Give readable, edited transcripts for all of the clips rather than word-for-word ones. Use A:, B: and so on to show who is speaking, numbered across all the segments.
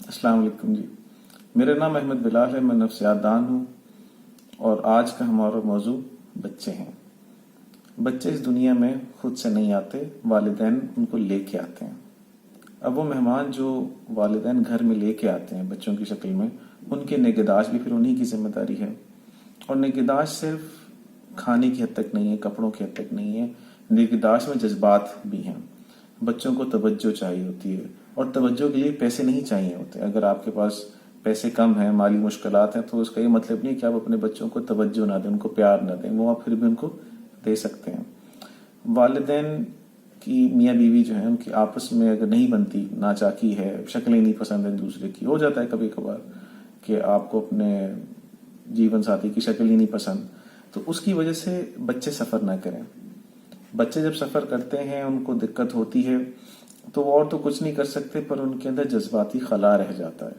A: अस्सलाम वालेकुम जी। मेरा नाम अहमद बिलाल है, मैं नफ्सियात दान हूँ और आज का हमारा मौजू बच्चे हैं। बच्चे इस दुनिया में खुद से नहीं आते, वालिदैन उनको लेके आते हैं। अब वो मेहमान जो वालिदैन घर में लेके आते हैं बच्चों की शक्ल में, उनके निगहदाश्त भी फिर उन्हीं की जिम्मेदारी है। और निगहदाश्त सिर्फ खाने की हद तक नहीं है, कपड़ों की हद तक नहीं है, निगहदाश्त में जज्बात भी हैं। बच्चों को तवज्जो चाहिए होती है और तवज्जो के लिए पैसे नहीं चाहिए होते। अगर आपके पास पैसे कम हैं, माली मुश्किलात हैं, तो उसका ये मतलब नहीं कि आप अपने बच्चों को तवज्जो ना दें, उनको प्यार ना दें, वो आप फिर भी उनको दे सकते हैं। वालिदैन की मियाँ बीवी जो है उनकी आपस में अगर नहीं बनती, नाचाकी है, शक्लें नहीं पसंद है दूसरे की, हो जाता है कभी कभार कि आपको अपने जीवन साथी की शक्ल ही नहीं पसंद, तो उसकी वजह से बच्चे सफर ना करें। बच्चे जब सफर करते हैं, उनको दिक्कत होती है, तो वो और तो कुछ नहीं कर सकते, पर उनके अंदर जज्बाती खला रह जाता है।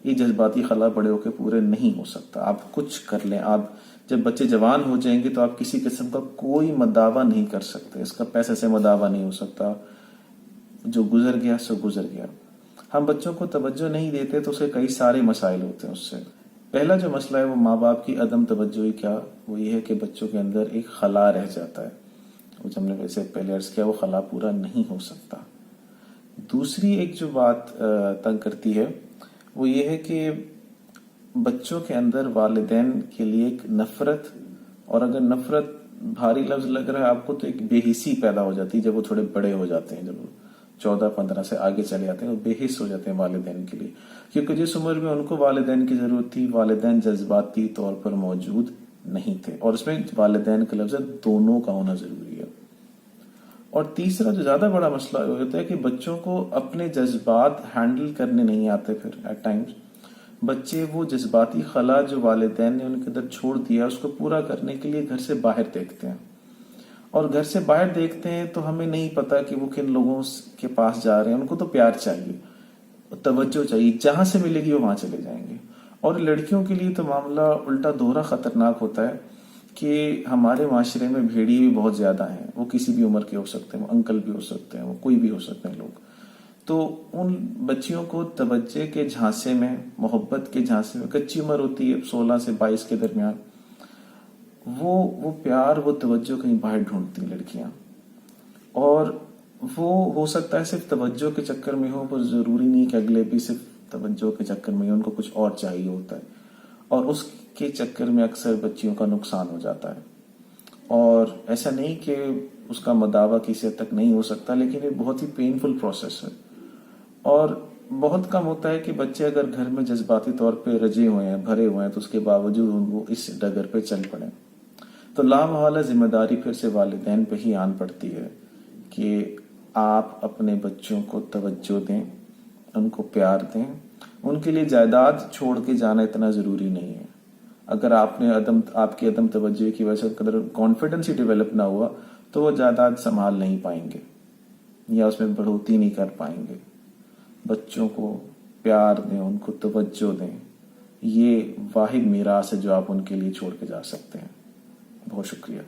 A: ये जज्बाती खला बड़े होकर पूरे नहीं हो सकता। आप कुछ कर लें, आप जब बच्चे जवान हो जाएंगे तो आप किसी किस्म का कोई मदावा नहीं कर सकते, इसका पैसे से मदावा नहीं हो सकता। जो गुजर गया सो गुजर गया। हम बच्चों को तवज्जो नहीं देते तो उसके कई सारे मसाइल होते हैं। उससे पहला जो मसला है वो माँ बाप की अदम तवज्जो ही क्या, वो ये है कि बच्चों के अंदर एक खला रह जाता है। वो जो हमने वैसे पहले अर्ज किया, वो खला पूरा नहीं हो सकता। दूसरी एक जो बात तंग करती है वो ये है कि बच्चों के अंदर वालिदैन के लिए एक नफरत, और अगर नफरत भारी लफ्ज लग रहा है आपको, तो एक बेहिसी पैदा हो जाती है जब वो थोड़े बड़े हो जाते हैं। जब वो 14-15 से आगे चले जाते हैं वो बेहिस हो जाते हैं वालिदैन के लिए, क्योंकि जिस उम्र में उनको वालिदैन की जरूरत थी, वालिदैन जज्बाती तौर पर मौजूद नहीं थे। और उसमें वालिदैन का लफ्ज दोनों का होना जरूरी है। और तीसरा जो ज्यादा बड़ा मसला होता है कि बच्चों को अपने जज्बात हैंडल करने नहीं आते। फिर एट टाइम्स बच्चे वो जज्बाती खला जो वालिदैन ने उनके अंदर छोड़ दिया, उसको पूरा करने के लिए घर से बाहर देखते हैं। और घर से बाहर देखते हैं तो हमें नहीं पता कि वो किन लोगों के पास जा रहे हैं। उनको तो प्यार चाहिए, तवज्जो चाहिए, जहां से मिलेगी वो वहां चले जाएंगे। और लड़कियों के लिए तो मामला उल्टा दोहरा खतरनाक होता है कि हमारे माशरे में भेड़िए भी बहुत ज्यादा हैं। वो किसी भी उम्र के हो सकते हैं, वो अंकल भी हो सकते हैं, वो कोई भी हो सकते हैं लोग। तो उन बच्चियों को तवज्जे के झांसे में, मोहब्बत के झांसे में, कच्ची उम्र होती है 16 से 22 के दरमियान, वो प्यार, वो तवज्जो कहीं बाहर ढूंढती लड़कियां। और वो हो सकता है सिर्फ तवज्जो के चक्कर में हो, पर जरूरी नहीं कि अगले भी सिर्फ तवज्जो के चक्कर में हो, उनको कुछ और चाहिए होता है। और उसके चक्कर में अक्सर बच्चियों का नुकसान हो जाता है। और ऐसा नहीं कि उसका मदावा किसी हद तक नहीं हो सकता, लेकिन ये बहुत ही पेनफुल प्रोसेस है। और बहुत कम होता है कि बच्चे अगर घर में जज्बाती तौर पे रजे हुए हैं, भरे हुए हैं, तो उसके बावजूद वो इस डगर पे चल पड़े। तो लामहवाला जिम्मेदारी फिर से वालिदैन पे ही आन पड़ती है कि आप अपने बच्चों को तवज्जो दें, उनको प्यार दें। उनके लिए जायदाद छोड़ के जाना इतना जरूरी नहीं है। अगर आपकी अदम तवज्जो की वजह से उनके अंदर कॉन्फिडेंस ही डेवलप ना हुआ, तो वो जायदाद संभाल नहीं पाएंगे या उसमें बढ़ोतरी नहीं कर पाएंगे। बच्चों को प्यार दें, उनको तवज्जो दें। ये वाहिद मीरास है जो आप उनके लिए छोड़ के जा सकते हैं। बहुत शुक्रिया।